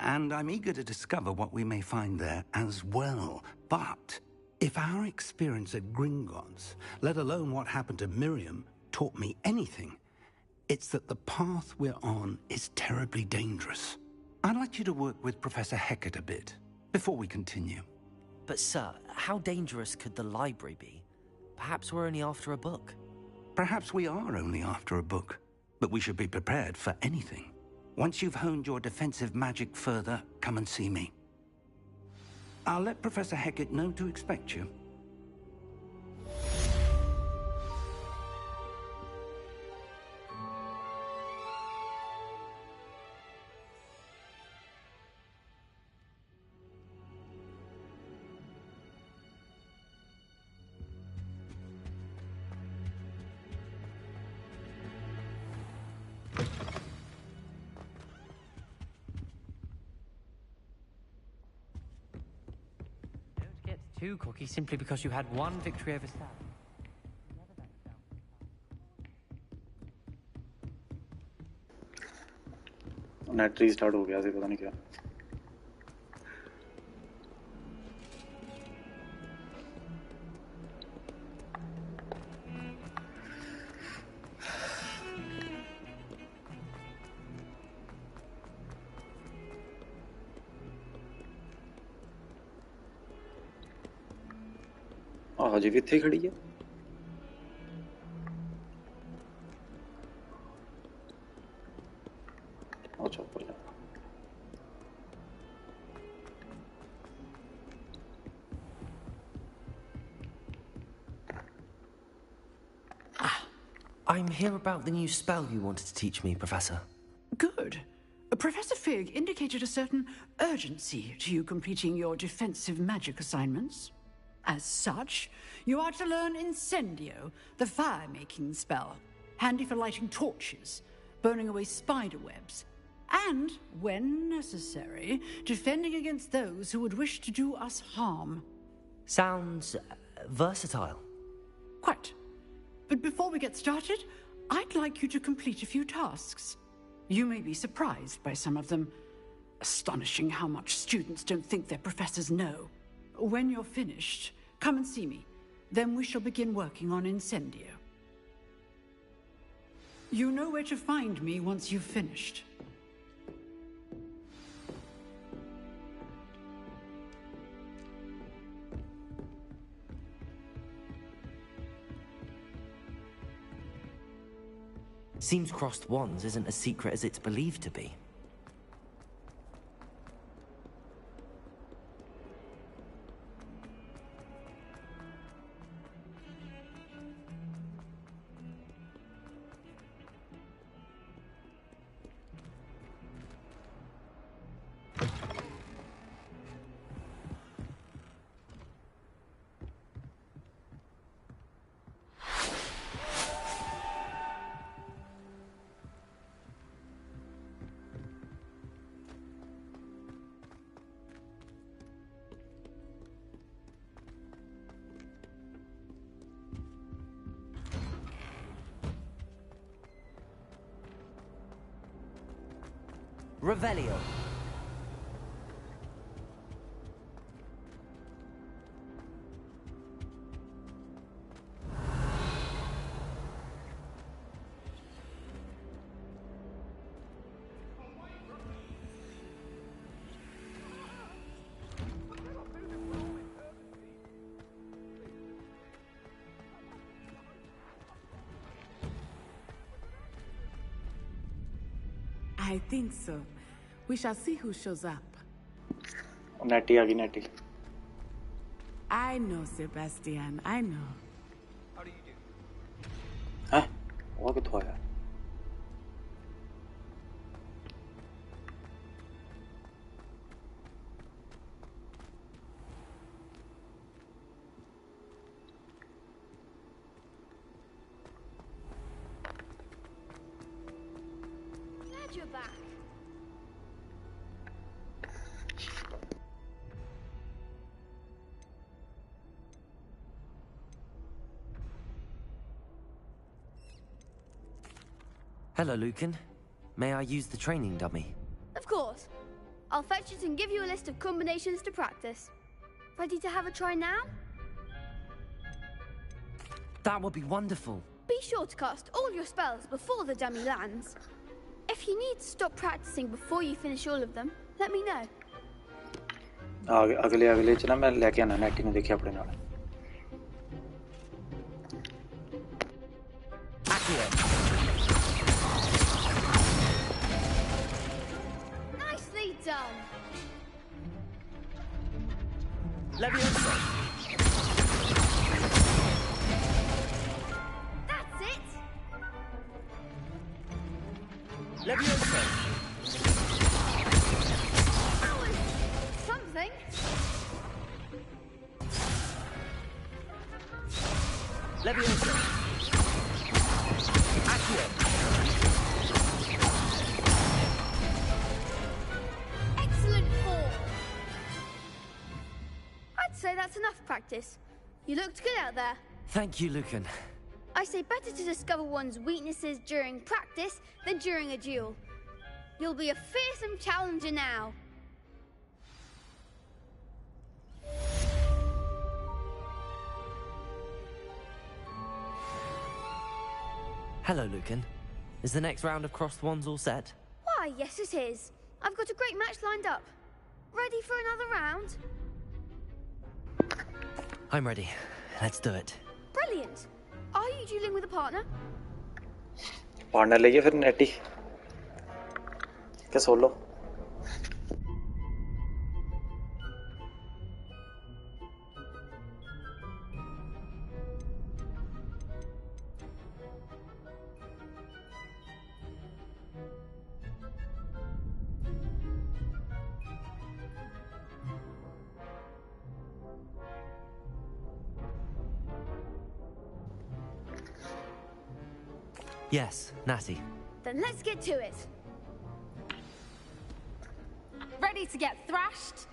and I'm eager to discover what we may find there as well. But if our experience at Gringotts, let alone what happened to Miriam, taught me anything, it's that the path we're on is terribly dangerous. I'd like you to work with Professor Hecat a bit before we continue. But sir, how dangerous could the library be? Perhaps we're only after a book. Perhaps we are only after a book, but we should be prepared for anything. Once you've honed your defensive magic further, come and see me. I'll let Professor Hecat know to expect you. Too cocky simply because you had one victory over Sal. Net restart हो गया से पता नहीं क्या हजे भी इत्थे खड़ी है अच्छा ऊपर जा I'm here about the new spell you wanted to teach me, Professor. Good. Professor Fig indicated a certain urgency to you completing your defensive magic assignments. As such, you are to learn Incendio, the fire-making spell, handy for lighting torches, burning away spider webs, and, when necessary, defending against those who would wish to do us harm. Sounds versatile. Quite. But before we get started, I'd like you to complete a few tasks. You may be surprised by some of them. Astonishing how much students don't think their professors know. When you're finished, come and see me. Then we shall begin working on Incendio. You know where to find me once you've finished. Seems crossed wands isn't as secret as it's believed to be. Revelio. I think so. We shall see who shows up. नेटी आ गई नेटी I know, Sebastian. I know. How do you do? हाँ वो कितना आया Glad you're back. Hello, Lucan. May I use the training dummy? Of course. I'll fetch it and give you a list of combinations to practice. Ready to have a try now? That would be wonderful. Be sure to cast all your spells before the dummy lands. If you need to stop practicing before you finish all of them, let me know. अगले च ना मैं लेके आना netting में देखिए अपने नाल Nicely done. Leviosa. That's it. Leviosa. That was something. Leviosa. Accio. Excellent fall. I'd say that's enough practice. You looked good out there. Thank you, Lucan. I say better to discover one's weaknesses during practice than during a duel. You'll be a fearsome challenger now. Hello, Lucan. Is the next round of crossed wands all set? Why, yes it is. I've got a great match lined up. Ready for another round? I'm ready. Let's do it. Brilliant. Are you dueling with a partner? Partner लेके फिर नेटी क्या solo Yes, Natty. Then let's get to it. Ready to get thrashed?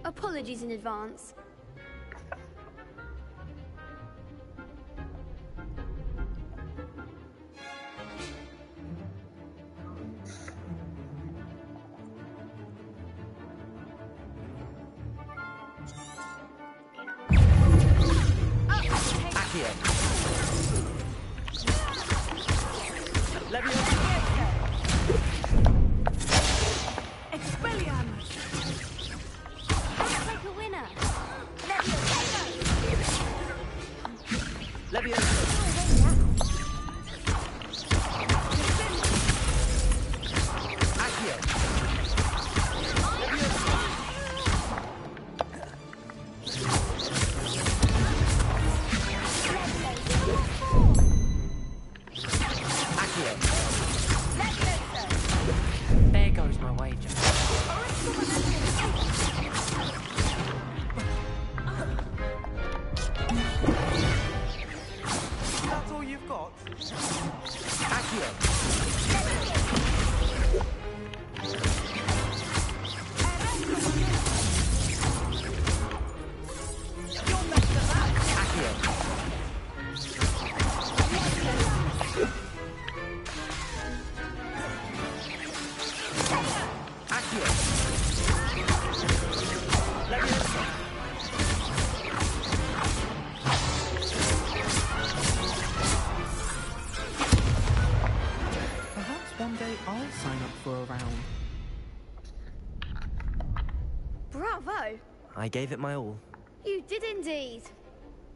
Apologies in advance. Expelliarmus! Take a winner. There goes my wager. That's all you've got? Perhaps one day I'll sign up for a round. Bravo! I gave it my all. You did indeed.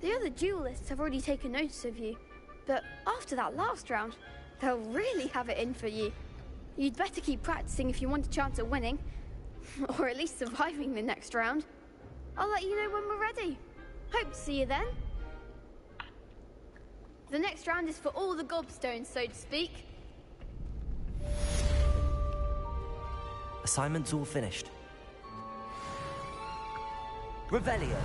The other duelists have already taken notice of you, but after that last round, they'll really have it in for you. You'd better keep practicing if you want a chance at winning, or at least surviving the next round. I'll let you know when we're ready. Hope to see you then. The next round is for all the gobstones, so to speak. Assignment's all finished. Revelio.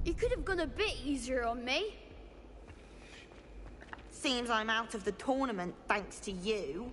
You could have gone a bit easier on me. Seems I'm out of the tournament thanks to you.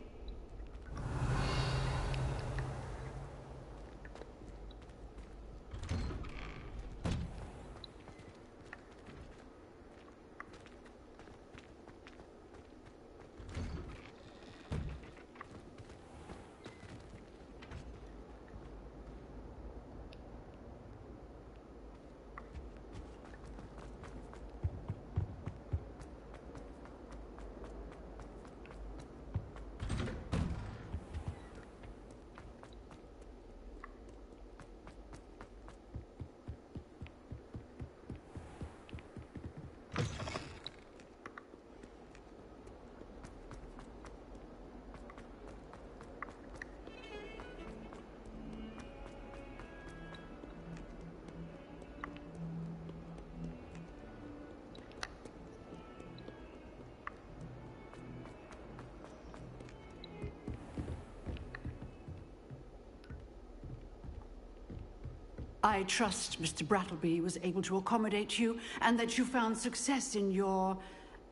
I trust Mr. Brattleby was able to accommodate you and that you found success in your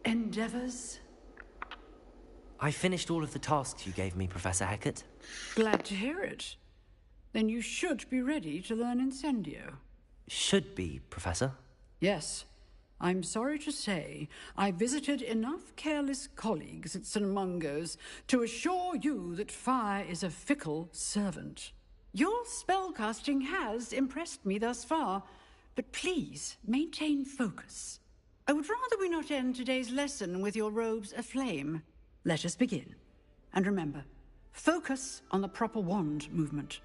endeavors. I finished all of the tasks you gave me, Professor Hecat. Glad to hear it. Then you should be ready to learn Incendio. Should be, Professor. Yes. I'm sorry to say, I visited enough careless colleagues at St. Mungo's to assure you that fire is a fickle servant. Your spellcasting has impressed me thus far, but please maintain focus. I would rather we not end today's lesson with your robes aflame. Let us begin. And remember, focus on the proper wand movement.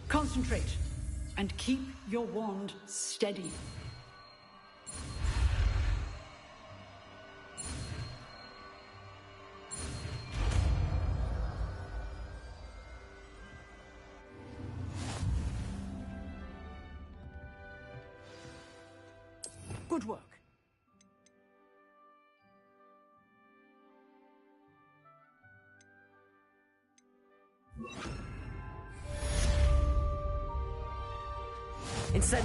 Concentrate, and keep your wand steady. Good work. Incendio!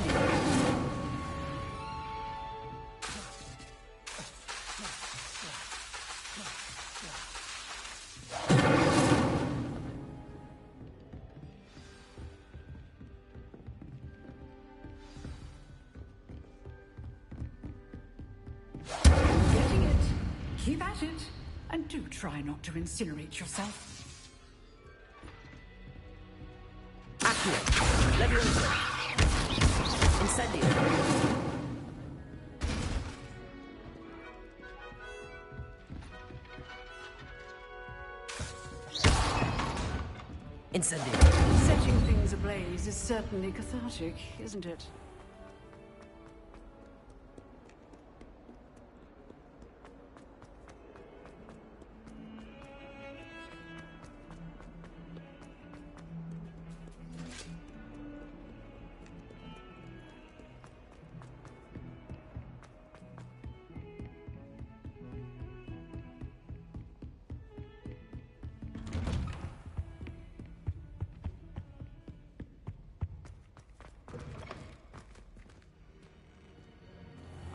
Getting it. Keep at it. And do try not to incinerate yourself. Accio! Leviosa! Incendio! Incendio! Setting things ablaze is certainly cathartic, isn't it?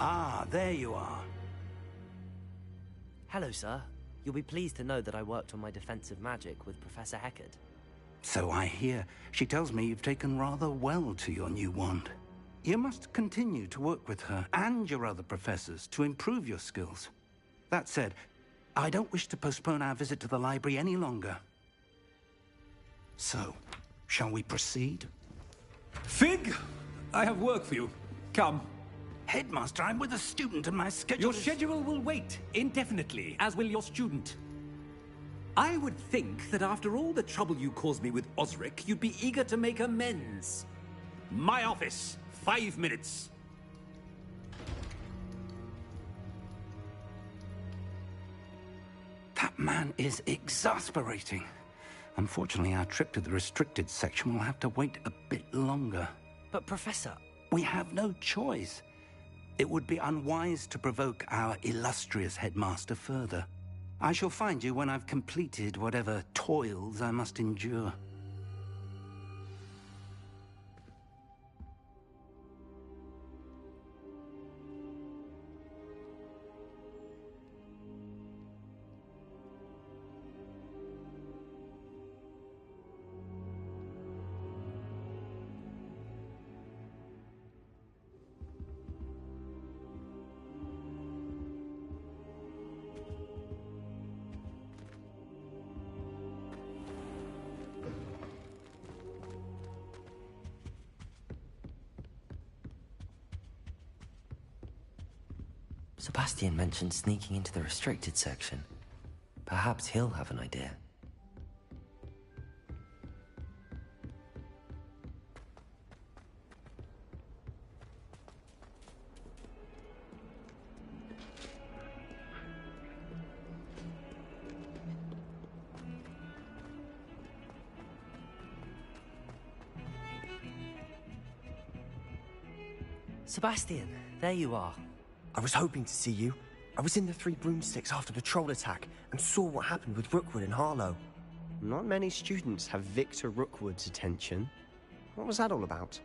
Ah, there you are. Hello, sir. You'll be pleased to know that I worked on my defensive magic with Professor Hecat. So I hear. She tells me you've taken rather well to your new wand. You must continue to work with her and your other professors to improve your skills. That said, I don't wish to postpone our visit to the library any longer. So, shall we proceed? Fig, I have work for you. Come. Headmaster, I'm with a student and my schedule Your schedule will wait indefinitely, as will your student. I would think that after all the trouble you caused me with Osric, you'd be eager to make amends. My office, 5 minutes. That man is exasperating. Unfortunately, our trip to the restricted section will have to wait a bit longer. But, Professor... We have no choice. It would be unwise to provoke our illustrious headmaster further. I shall find you when I've completed whatever toils I must endure. Sebastian mentioned sneaking into the restricted section. Perhaps he'll have an idea. Sebastian, there you are. I was hoping to see you. I was in the Three Broomsticks after the troll attack and saw what happened with Rookwood and Harlow. Not many students have Victor Rookwood's attention. What was that all about?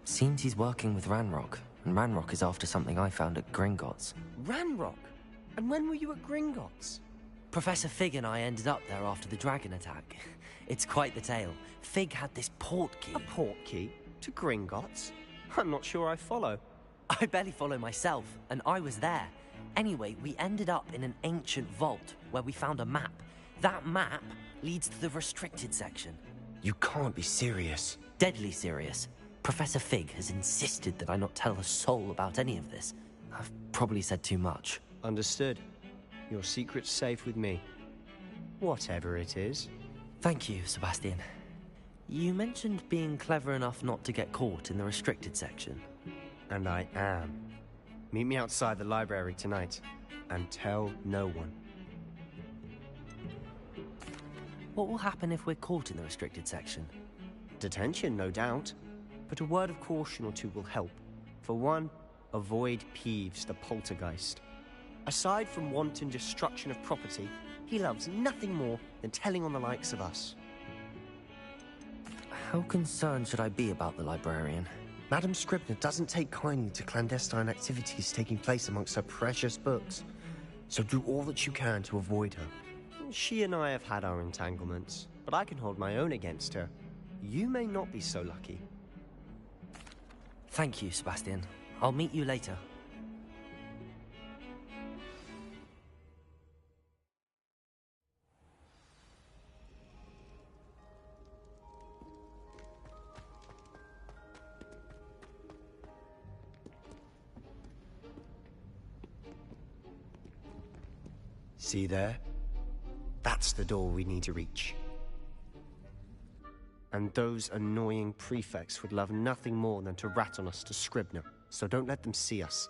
Seems he's working with Ranrock, and Ranrock is after something I found at Gringotts. Ranrock? And when were you at Gringotts? Professor Fig and I ended up there after the dragon attack. It's quite the tale. Fig had this port key. A port key? To Gringotts? I'm not sure I follow. I barely follow myself, and I was there. Anyway, we ended up in an ancient vault where we found a map. That map leads to the restricted section. You can't be serious. Deadly serious. Professor Fig has insisted that I not tell a soul about any of this. I've probably said too much. Understood. Your secret's safe with me. Whatever it is. Thank you, Sebastian. You mentioned being clever enough not to get caught in the restricted section. And I am. Meet me outside the library tonight, and tell no one. What will happen if we're caught in the restricted section? Detention, no doubt. But a word of caution or two will help. For one, avoid Peeves, the poltergeist. Aside from wanton destruction of property, he loves nothing more than telling on the likes of us. How concerned should I be about the librarian? Madame Scribner doesn't take kindly to clandestine activities taking place amongst her precious books. So do all that you can to avoid her. She and I have had our entanglements, but I can hold my own against her. You may not be so lucky. Thank you, Sebastian. I'll meet you later. See there? That's the door we need to reach. And those annoying prefects would love nothing more than to rat on us to Scribner, so don't let them see us.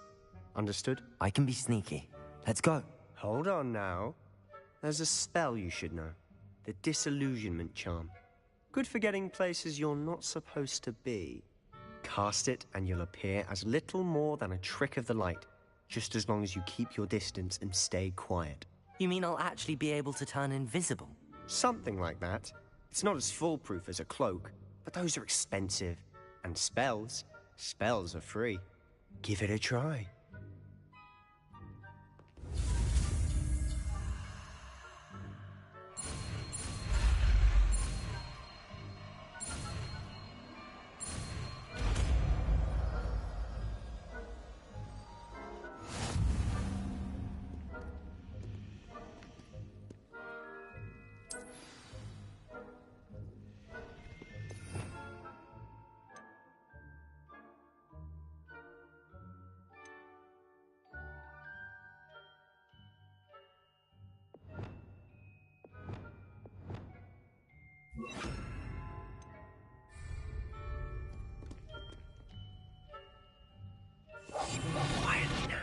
Understood? I can be sneaky. Let's go. Hold on now. There's a spell you should know. The Disillusionment Charm. Good for getting places you're not supposed to be. Cast it and you'll appear as little more than a trick of the light, just as long as you keep your distance and stay quiet. You mean I'll actually be able to turn invisible? Something like that. It's not as foolproof as a cloak, but those are expensive. And spells are free. Give it a try. Quietly now.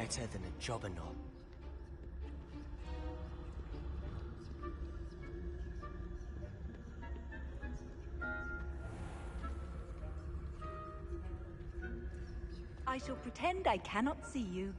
brighter than a jobberknoll. I shall pretend I cannot see you.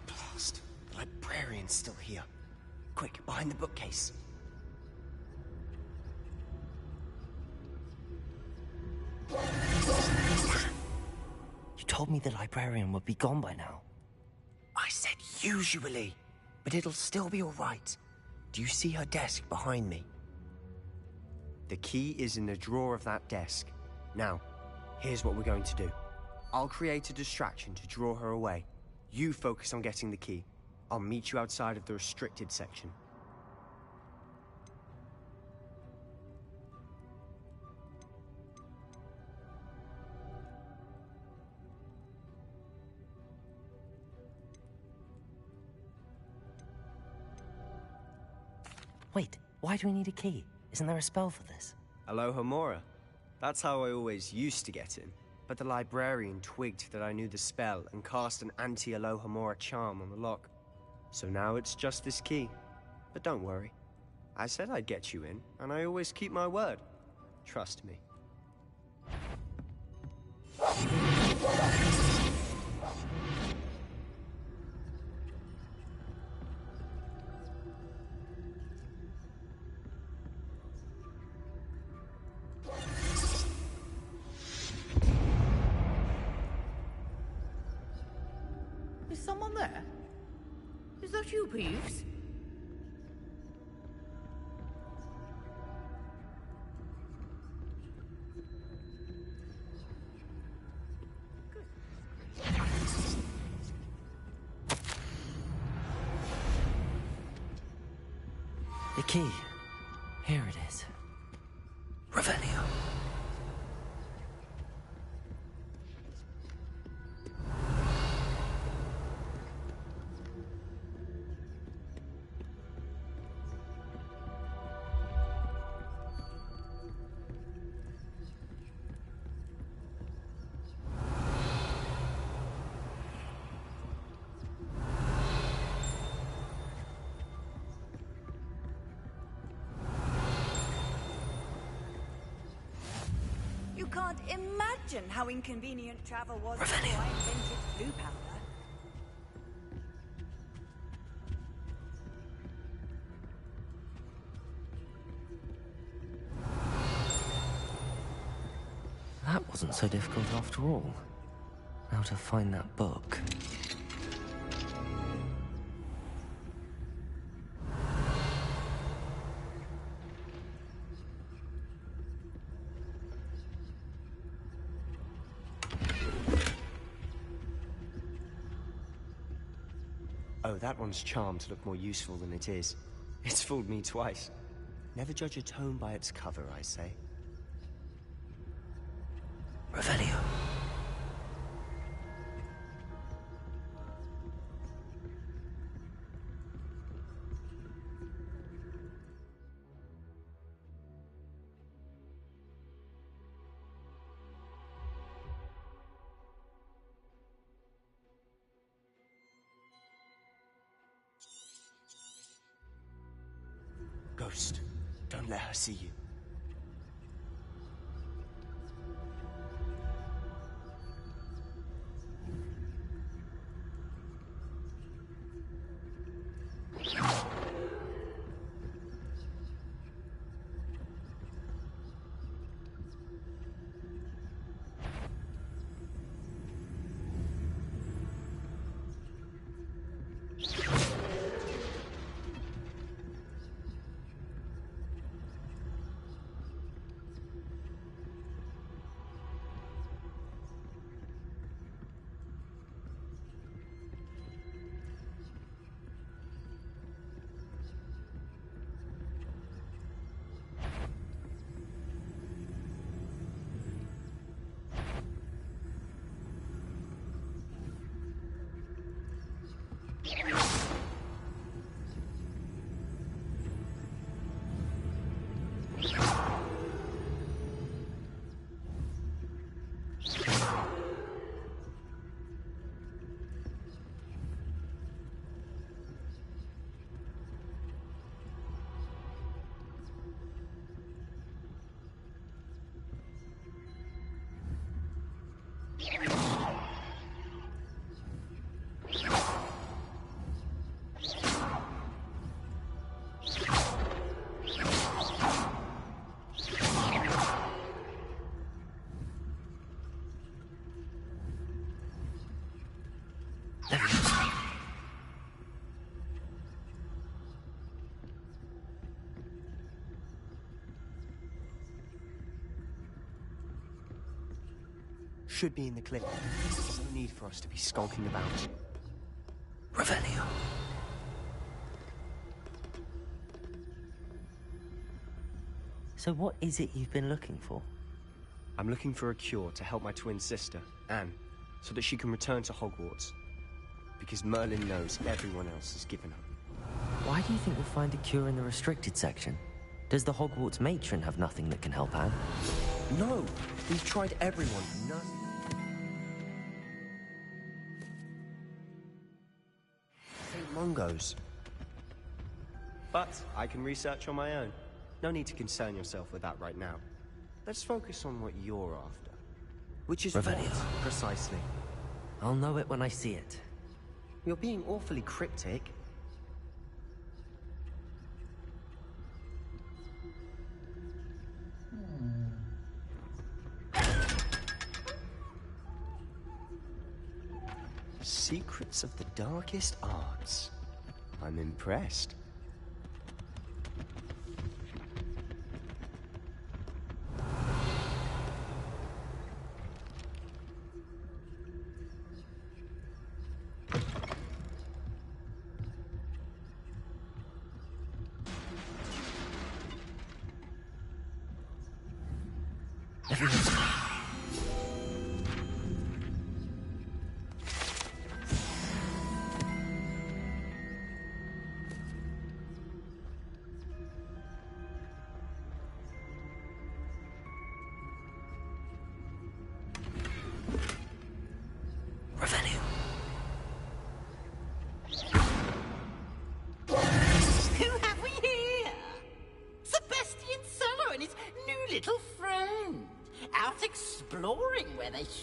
Blast! The librarian's still here. Quick, behind the bookcase. You told me the librarian would be gone by now. I said usually, but it'll still be all right. Do you see her desk behind me? The key is in the drawer of that desk. Now, here's what we're going to do. I'll create a distraction to draw her away. You focus on getting the key. I'll meet you outside of the restricted section. Wait, why do we need a key? Isn't there a spell for this? Alohomora. That's how I always used to get in. But the librarian twigged that I knew the spell and cast an anti-Alohomora charm on the lock. So now it's just this key. But don't worry. I said I'd get you in, and I always keep my word. Trust me. Is someone there? Is that you, Peeves? The key. Here it is. Revelio. You can't imagine how inconvenient travel was before I invented blue powder. That wasn't so difficult after all. Now to find that book. Oh, that one's charmed to look more useful than it is. It's fooled me twice. Never judge a tome by its cover, I say. Revelio. Ghost, don't let her see you. Should be in the clip. There's no need for us to be skulking about. Revelio. So what is it you've been looking for? I'm looking for a cure to help my twin sister, Anne, so that she can return to Hogwarts. Because Merlin knows everyone else has given up. Why do you think we'll find a cure in the restricted section? Does the Hogwarts matron have nothing that can help Anne? No! We've tried everyone. None. St. Mungo's. But I can research on my own. No need to concern yourself with that right now. Let's focus on what you're after. Which is Revelio. what, precisely? I'll know it when I see it. You're being awfully cryptic. Secrets of the darkest arts. I'm impressed.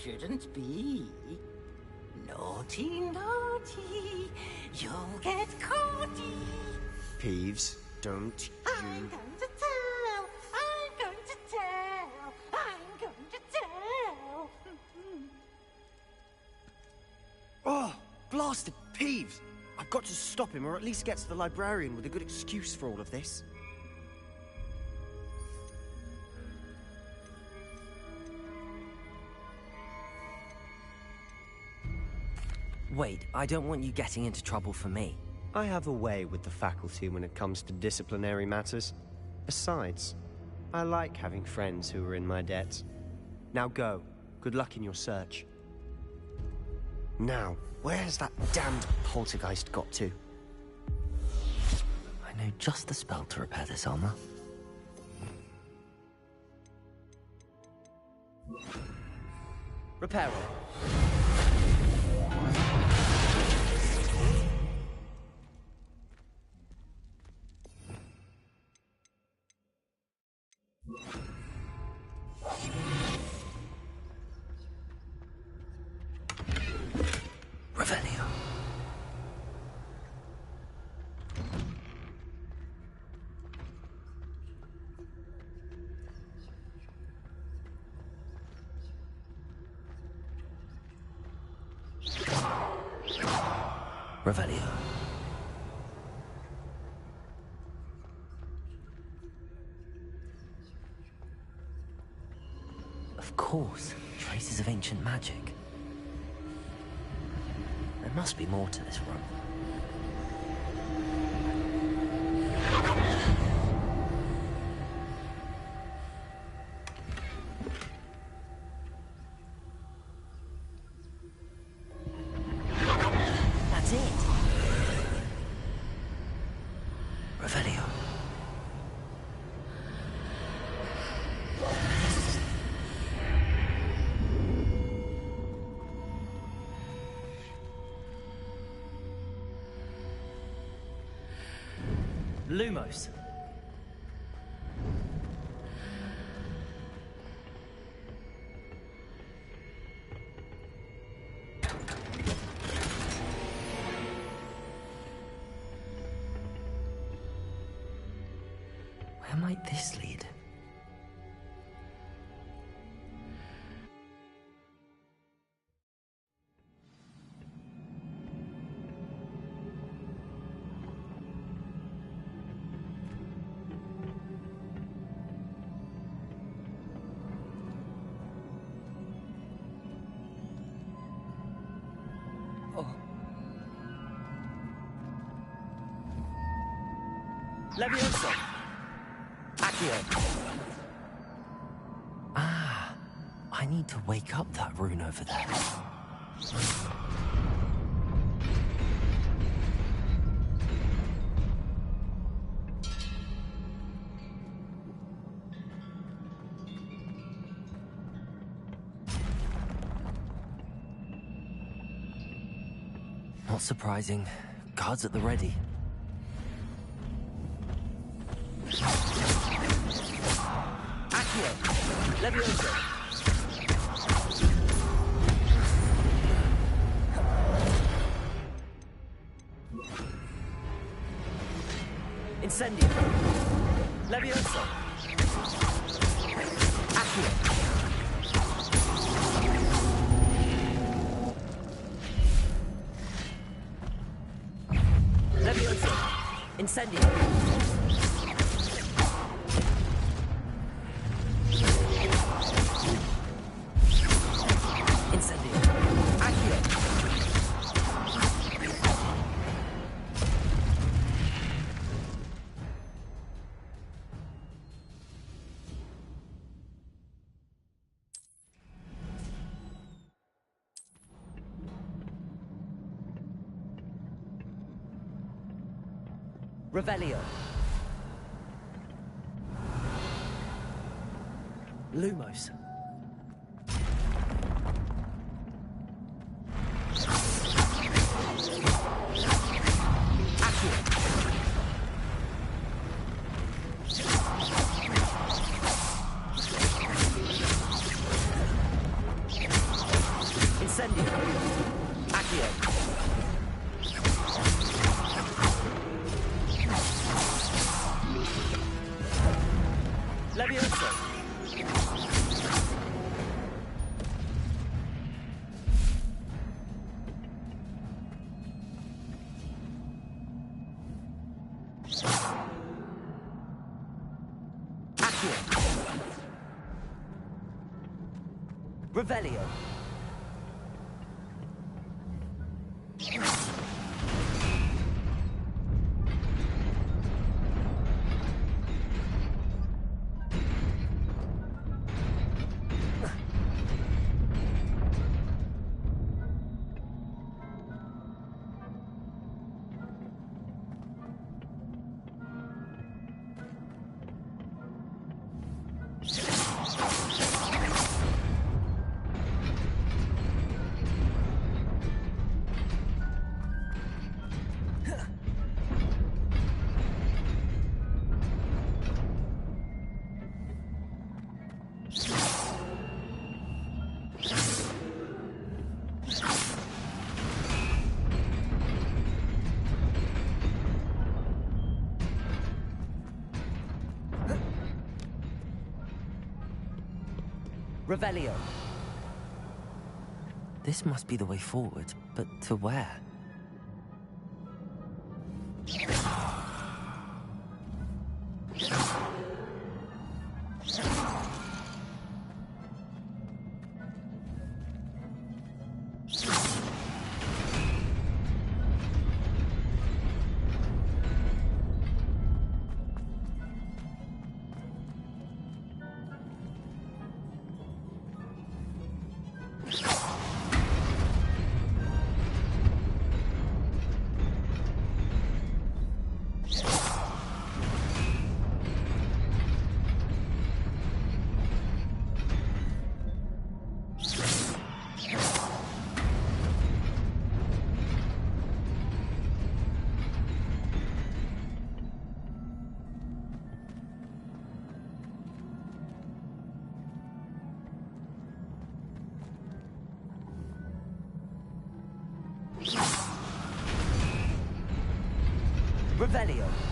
Shouldn't be. Naughty, naughty, you'll get caughty. Peeves, don't I'm going to tell, I'm going to tell, I'm going to tell. Oh, blasted Peeves! I've got to stop him, or at least get to the librarian with a good excuse for all of this. Wait, I don't want you getting into trouble for me. I have a way with the faculty when it comes to disciplinary matters. Besides, I like having friends who are in my debt. Now go. Good luck in your search. Now, where's that damned poltergeist got to? I know just the spell to repair this armor. Repair it. Revelio. Revelio. Of course, traces of ancient magic. There must be more to this room. That's it. Lumos. Where might this lead? Levioso. Accio. Ah, I need to wake up that rune over there. Not surprising. Guards at the ready. Accio. Levioso. Incendio. Levioso. Accio. Levioso. Incendio. Revelio. Lumos. Accio. Incendio. Accio. Levioso. Accio. Revelio. Revelio. This must be the way forward, but to where? Revelio.